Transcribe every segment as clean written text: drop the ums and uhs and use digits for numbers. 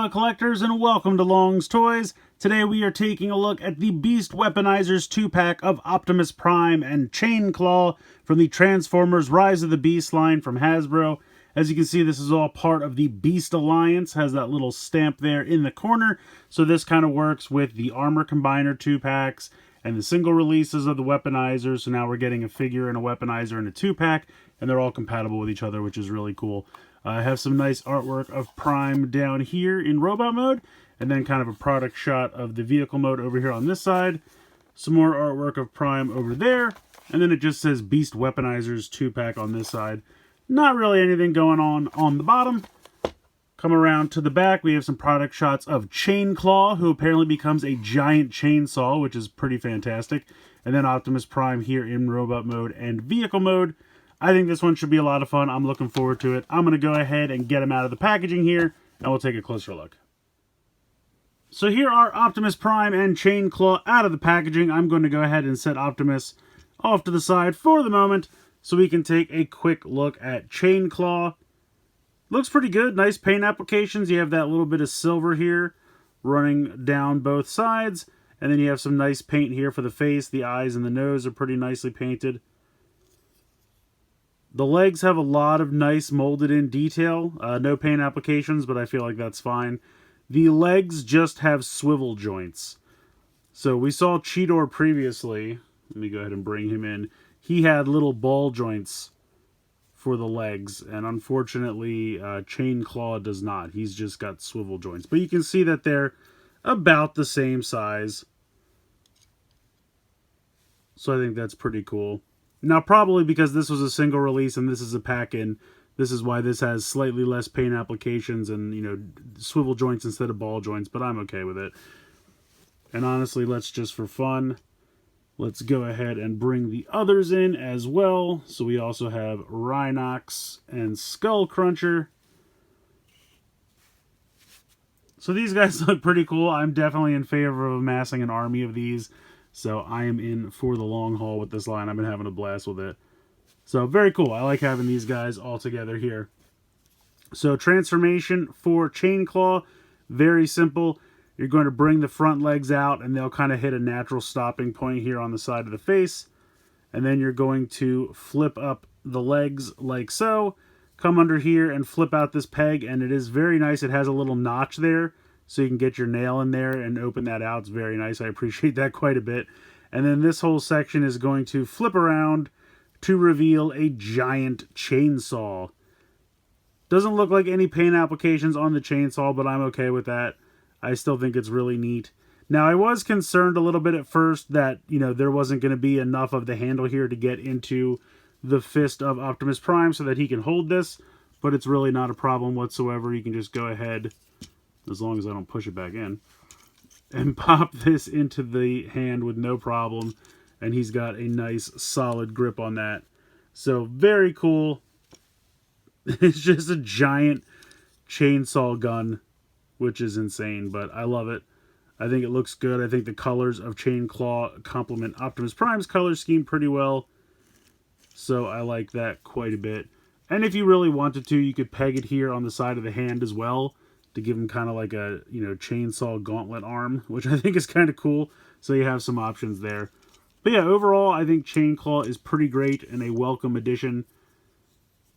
fellow collectors, and welcome to Long's Toys. Today we are taking a look at the Beast Weaponizers 2-pack of Optimus Prime and Chainclaw from the Transformers Rise of the Beast line from Hasbro. As you can see, this is all part of the Beast Alliance, has that little stamp there in the corner. So this kind of works with the Armor Combiner 2-packs and the single releases of the Weaponizers. So now we're getting a figure and a Weaponizer in a 2-pack, and they're all compatible with each other, which is really cool. I have some nice artwork of Prime down here in robot mode, and then kind of a product shot of the vehicle mode over here on this side. Some more artwork of Prime over there, and then it just says Beast Weaponizers 2-pack on this side. Not really anything going on the bottom. Come around to the back, we have some product shots of Chainclaw, who apparently becomes a giant chainsaw, which is pretty fantastic. And then Optimus Prime here in robot mode and vehicle mode. I think this one should be a lot of fun. I'm looking forward to it. I'm going to go ahead and get him out of the packaging here, and we'll take a closer look. So here are Optimus Prime and Chainclaw out of the packaging. I'm going to go ahead and set Optimus off to the side for the moment, so we can take a quick look at Chainclaw. Looks pretty good. Nice paint applications. You have that little bit of silver here running down both sides, and then you have some nice paint here for the face. The eyes and the nose are pretty nicely painted. The legs have a lot of nice molded in detail. No paint applications, but I feel like that's fine. The legs just have swivel joints. So we saw Cheetor previously. Let me go ahead and bring him in. He had little ball joints for the legs, and unfortunately Chainclaw does not. He's just got swivel joints. But you can see that they're about the same size. So I think that's pretty cool. Now, probably because this was a single release and this is a pack-in, this is why this has slightly less paint applications and, you know, swivel joints instead of ball joints, but I'm okay with it. And honestly, let's just for fun, let's go ahead and bring the others in as well. So we also have Rhinox and Skull Cruncher. So these guys look pretty cool. I'm definitely in favor of amassing an army of these. So I am in for the long haul with this line. I've been having a blast with it. So very cool. I like having these guys all together here. So transformation for Chainclaw, very simple. You're going to bring the front legs out and they'll kind of hit a natural stopping point here on the side of the face. And then you're going to flip up the legs like so. Come under here and flip out this peg, and it is very nice. It has a little notch there, so you can get your nail in there and open that out. It's very nice. I appreciate that quite a bit. And then this whole section is going to flip around to reveal a giant chainsaw. Doesn't look like any paint applications on the chainsaw, but I'm okay with that. I still think it's really neat. Now, I was concerned a little bit at first that, you know, there wasn't going to be enough of the handle here to get into the fist of Optimus Prime so that he can hold this, but it's really not a problem whatsoever. You can just go ahead, as long as I don't push it back in, and pop this into the hand with no problem, and he's got a nice solid grip on that. So very cool. It's just a giant chainsaw gun, which is insane, but I love it. I think it looks good. I think the colors of Chainclaw complement Optimus Prime's color scheme pretty well, so I like that quite a bit. And if you really wanted to, you could peg it here on the side of the hand as well, to give him kind of like a, you know, chainsaw gauntlet arm, which I think is kind of cool. So you have some options there. But yeah, overall, I think Chainclaw is pretty great and a welcome addition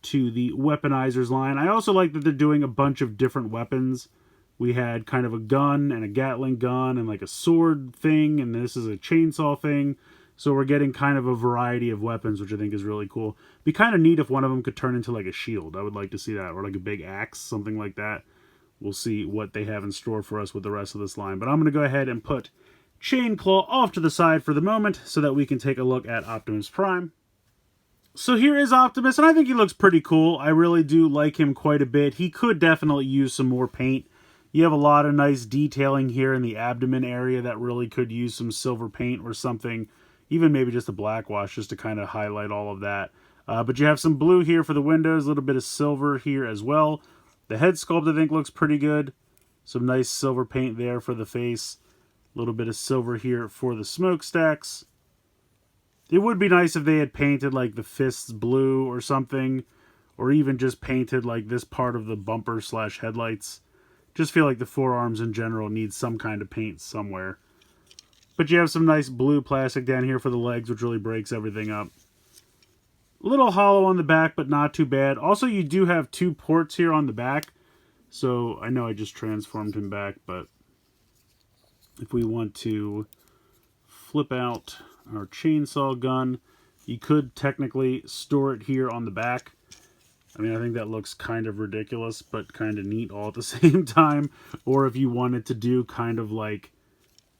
to the Weaponizers line. I also like that they're doing a bunch of different weapons. We had kind of a gun and a Gatling gun and like a sword thing, and this is a chainsaw thing. So we're getting kind of a variety of weapons, which I think is really cool. Be kind of neat if one of them could turn into like a shield. I would like to see that, or like a big axe, something like that. We'll see what they have in store for us with the rest of this line. But I'm going to go ahead and put Chainclaw off to the side for the moment so that we can take a look at Optimus Prime. So here is Optimus, and I think he looks pretty cool. I really do like him quite a bit. He could definitely use some more paint. You have a lot of nice detailing here in the abdomen area that really could use some silver paint or something. Even maybe just a black wash just to kind of highlight all of that. But you have some blue here for the windows, a little bit of silver here as well. The head sculpt, I think, looks pretty good. Some nice silver paint there for the face. A little bit of silver here for the smokestacks. It would be nice if they had painted, like, the fists blue or something. Or even just painted, like, this part of the bumper slash headlights. Just feel like the forearms in general need some kind of paint somewhere. But you have some nice blue plastic down here for the legs, which really breaks everything up. A little hollow on the back, but not too bad. Also, you do have 2 ports here on the back. So, I know I just transformed him back, but if we want to flip out our chainsaw gun, you could technically store it here on the back. I mean, I think that looks kind of ridiculous, but kind of neat all at the same time. Or if you wanted to do kind of like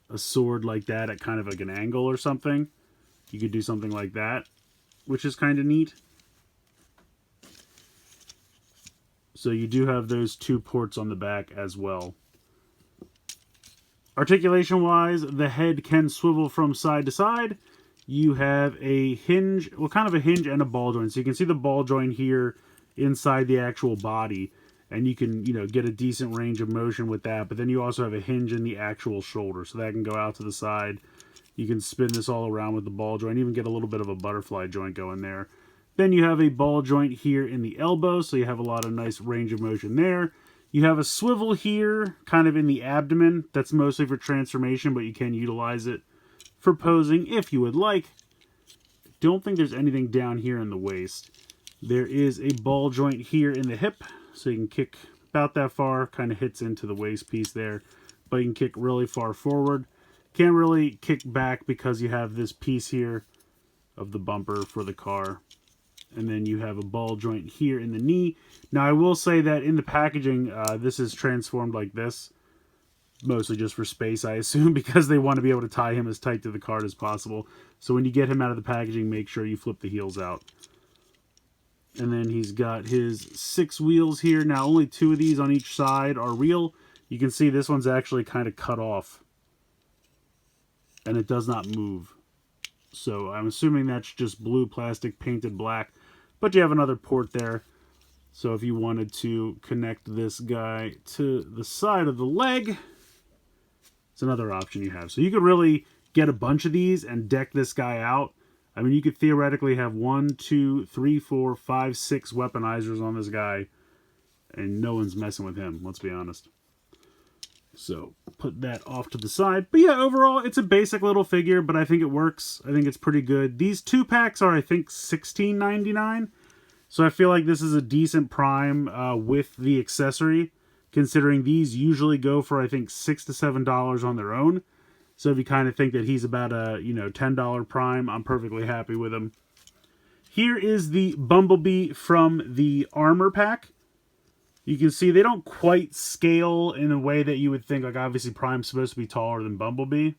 a sword like that at kind of like an angle or something, you could do something like that, which is kind of neat. So you do have those 2 ports on the back as well. Articulation-wise, the head can swivel from side to side. You have a hinge, well, kind of a hinge and a ball joint. So you can see the ball joint here inside the actual body. And you can, you know, get a decent range of motion with that. But then you also have a hinge in the actual shoulder. So that can go out to the side. You can spin this all around with the ball joint. Even get a little bit of a butterfly joint going there. Then you have a ball joint here in the elbow. So you have a lot of nice range of motion there. You have a swivel here, kind of in the abdomen. That's mostly for transformation, but you can utilize it for posing if you would like. Don't think there's anything down here in the waist. There is a ball joint here in the hip, so you can kick about that far. Kind of hits into the waist piece there, but you can kick really far forward. Can't really kick back because you have this piece here of the bumper for the car. And then you have a ball joint here in the knee. Now, I will say that in the packaging, this is transformed like this. Mostly just for space, I assume, because they want to be able to tie him as tight to the cart as possible. So when you get him out of the packaging, make sure you flip the heels out. And then he's got his 6 wheels here. Now, only 2 of these on each side are real. You can see this one's actually kind of cut off. And it does not move. So I'm assuming that's just blue plastic painted black. But you have another port there. So if you wanted to connect this guy to the side of the leg, it's another option you have. So you could really get a bunch of these and deck this guy out. I mean, you could theoretically have 1, 2, 3, 4, 5, 6 weaponizers on this guy. And no one's messing with him, let's be honest. So put that off to the side. But yeah, overall, it's a basic little figure, but I think it works. I think it's pretty good. These 2 packs are, I think, $16.99. So I feel like this is a decent Prime with the accessory, considering these usually go for, I think, $6 to $7 on their own. So if you kind of think that he's about a, you know, $10 Prime, I'm perfectly happy with him. Here is the Bumblebee from the Armor Pack. You can see they don't quite scale in a way that you would think. Like, obviously, Prime's supposed to be taller than Bumblebee.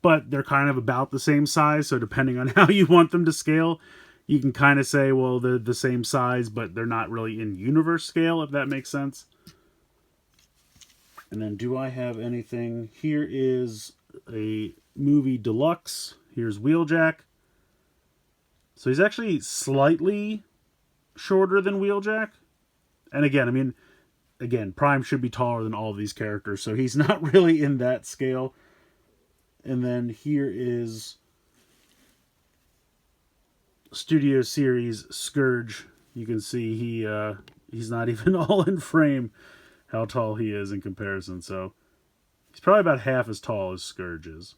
But they're kind of about the same size, so depending on how you want them to scale, you can kind of say, well, they're the same size, but they're not really in universe scale, if that makes sense. And then, do I have anything? Here is a movie deluxe. Here's Wheeljack. So he's actually slightly shorter than Wheeljack. And again, I mean, Prime should be taller than all of these characters, so he's not really in that scale. And then here is Studio Series Scourge. You can see he's not even all in frame how tall he is in comparison. So he's probably about half as tall as Scourge is.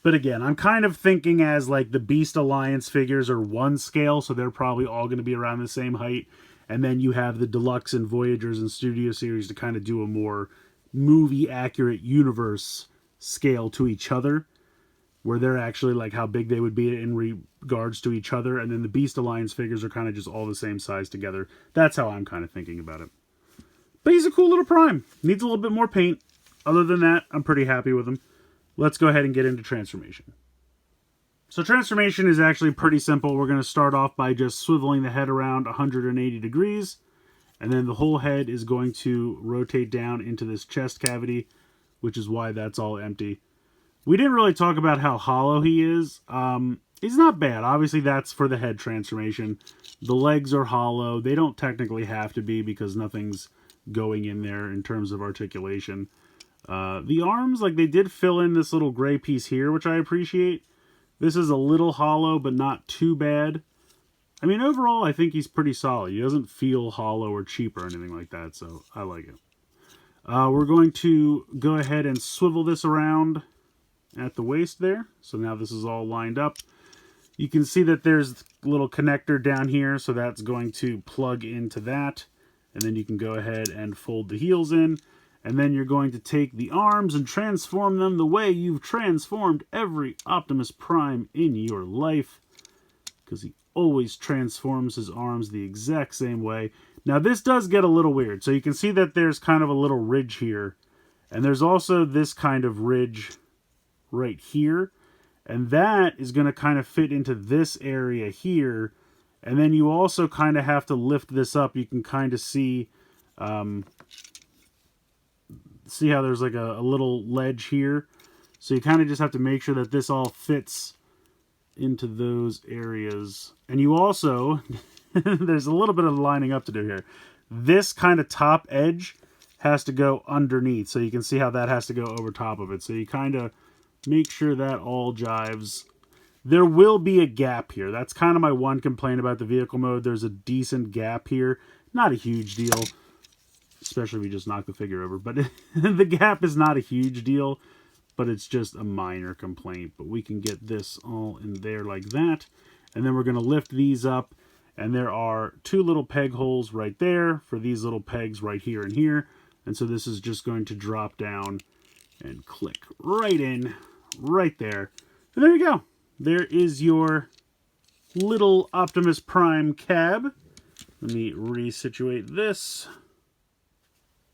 But again, I'm kind of thinking as like the Beast Alliance figures are 1 scale, so they're probably all going to be around the same height. And then you have the Deluxe and Voyagers and Studio Series to kind of do a more movie-accurate universe scale to each other, where they're actually like how big they would be in regards to each other. And then the Beast Alliance figures are kind of just all the same size together. That's how I'm kind of thinking about it. But he's a cool little Prime. Needs a little bit more paint. Other than that, I'm pretty happy with him. Let's go ahead and get into transformation. So transformation is actually pretty simple. We're going to start off by just swiveling the head around 180 degrees. And then the whole head is going to rotate down into this chest cavity, which is why that's all empty. We didn't really talk about how hollow he is. He's not bad. Obviously, that's for the head transformation. The legs are hollow. They don't technically have to be because nothing's going in there in terms of articulation. The arms, like they did fill in this little gray piece here, which I appreciate. This is a little hollow, but not too bad. I mean, overall, I think he's pretty solid. He doesn't feel hollow or cheap or anything like that, so I like it. We're going to go ahead and swivel this around at the waist there. So now this is all lined up. You can see that there's a little connector down here, so that's going to plug into that. And then you can go ahead and fold the heels in. And then you're going to take the arms and transform them the way you've transformed every Optimus Prime in your life. Because he always transforms his arms the exact same way. Now this does get a little weird. So you can see that there's kind of a little ridge here. And there's also this kind of ridge right here. And that is going to kind of fit into this area here. And then you also kind of have to lift this up. You can kind of see how there's like a little ledge here. So you kind of just have to make sure that this all fits into those areas. And you also, there's a little bit of lining up to do here. This kind of top edge has to go underneath. So you can see how that has to go over top of it. So you kind of make sure that all jives. There will be a gap here. That's kind of my one complaint about the vehicle mode. There's a decent gap here. Not a huge deal, especially if you just knock the figure over. But the gap is not a huge deal, but it's just a minor complaint. But we can get this all in there like that. And then we're going to lift these up. And there are two little peg holes right there for these little pegs right here and here. And so this is just going to drop down and click right in, right there. And there you go. There is your little Optimus Prime cab. Let me resituate this.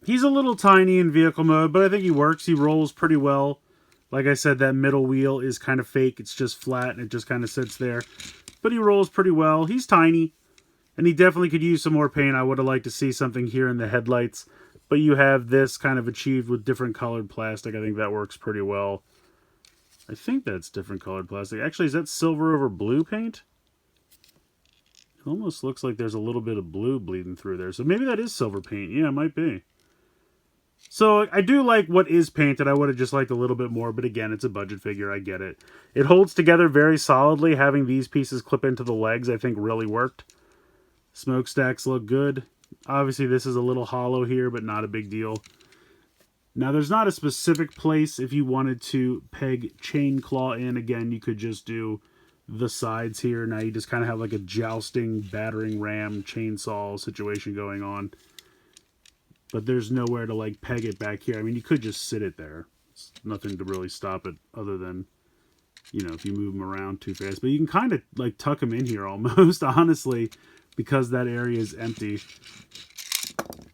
He's a little tiny in vehicle mode, but I think he works. He rolls pretty well. Like I said, that middle wheel is kind of fake. It's just flat, and it just kind of sits there. But he rolls pretty well. He's tiny, and he definitely could use some more paint. I would have liked to see something here in the headlights. But you have this kind of achieved with different colored plastic. I think that works pretty well. I think that's different colored plastic. Actually, is that silver over blue paint? It almost looks like there's a little bit of blue bleeding through there. So maybe that is silver paint. Yeah, it might be. So I do like what is painted. I would have just liked a little bit more. But again, it's a budget figure. I get it. It holds together very solidly. Having these pieces clip into the legs, I think, really worked. Smokestacks look good. Obviously, this is a little hollow here, but not a big deal. Now, there's not a specific place if you wanted to peg chain claw in. Again, you could just do the sides here. Now you just kind of have like a jousting, battering ram, chainsaw situation going on. But there's nowhere to like peg it back here. I mean, you could just sit it there. It's nothing to really stop it other than, you know, if you move them around too fast. But you can kind of like tuck them in here almost, honestly, because that area is empty.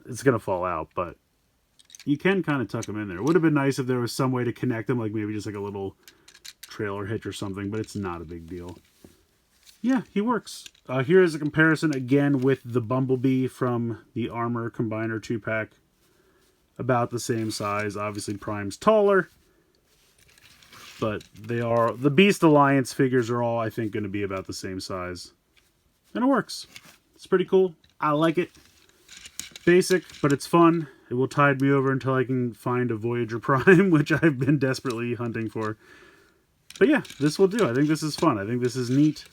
It's going to fall out, but you can kind of tuck them in there. It would have been nice if there was some way to connect them, like maybe just like a little trailer hitch or something, but it's not a big deal. Yeah, he works. Here is a comparison again with the Bumblebee from the Armor Combiner 2-pack. About the same size. Obviously, Prime's taller, but they are, the Beast Alliance figures are all, I think, going to be about the same size. And it works. It's pretty cool. I like it. Basic, but it's fun. It will tide me over until I can find a Voyager Prime, which I've been desperately hunting for. But yeah, this will do. I think this is fun. I think this is neat.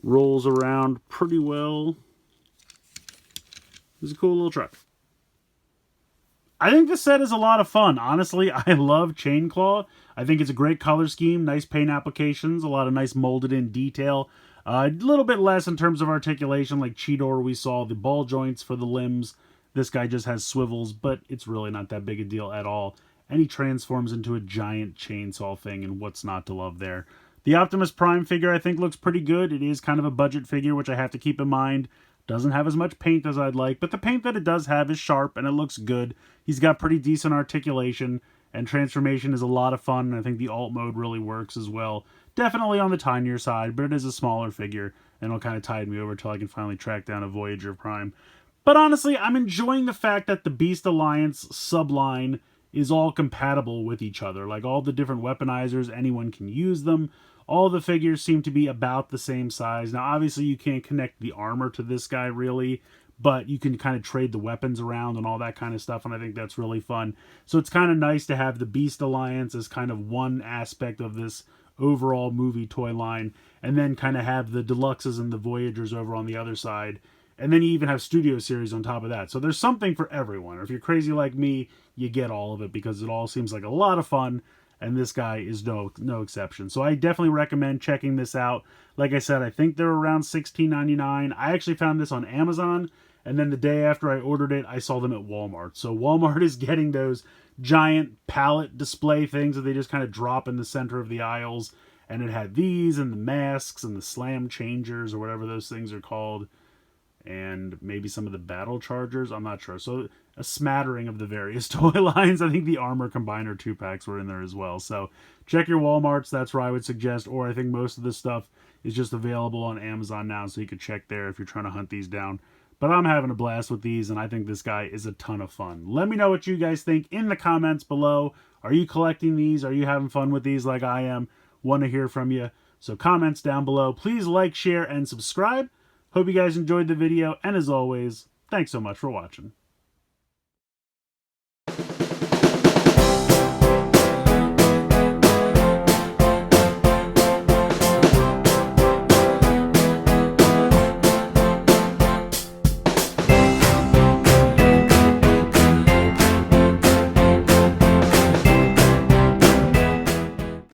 Rolls around pretty well. It's a cool little truck. I think this set is a lot of fun. Honestly, I love Chain Claw. I think it's a great color scheme, nice paint applications, a lot of nice molded in detail. A little bit less in terms of articulation, like Cheetor, we saw the ball joints for the limbs. This guy just has swivels, but it's really not that big a deal at all. And he transforms into a giant chainsaw thing, and what's not to love there? The Optimus Prime figure, I think, looks pretty good. It is kind of a budget figure, which I have to keep in mind. Doesn't have as much paint as I'd like, but the paint that it does have is sharp, and it looks good. He's got pretty decent articulation, and transformation is a lot of fun, and I think the alt mode really works as well. Definitely on the tinier side, but it is a smaller figure, and it'll kind of tide me over until I can finally track down a Voyager Prime. But honestly, I'm enjoying the fact that the Beast Alliance subline is all compatible with each other. Like, all the different weaponizers, anyone can use them. All the figures seem to be about the same size. Now, obviously, you can't connect the armor to this guy, really, but you can kind of trade the weapons around and all that kind of stuff, and I think that's really fun. So it's kind of nice to have the Beast Alliance as kind of one aspect of this overall movie toy line, and then kind of have the deluxes and the Voyagers over on the other side. And then you even have Studio Series on top of that. So there's something for everyone. Or if you're crazy like me, you get all of it because it all seems like a lot of fun. And this guy is no exception. So I definitely recommend checking this out. Like I said, I think they're around $16.99. I actually found this on Amazon. And then the day after I ordered it, I saw them at Walmart. So Walmart is getting those giant pallet display things that they just kind of drop in the center of the aisles. And it had these and the masks and the slam changers or whatever those things are called. And maybe some of the battle chargers. I'm not sure. So a smattering of the various toy lines. I think the armor combiner 2-packs were in there as well. So check your Walmarts. That's where I would suggest. Or I think most of this stuff is just available on Amazon now. So you could check there if you're trying to hunt these down. But I'm having a blast with these, and I think this guy is a ton of fun. Let me know what you guys think in the comments below. Are you collecting these? Are you having fun with these like I am? Want to hear from you. So comments down below. Please like, share, and subscribe. Hope you guys enjoyed the video, and as always, thanks so much for watching.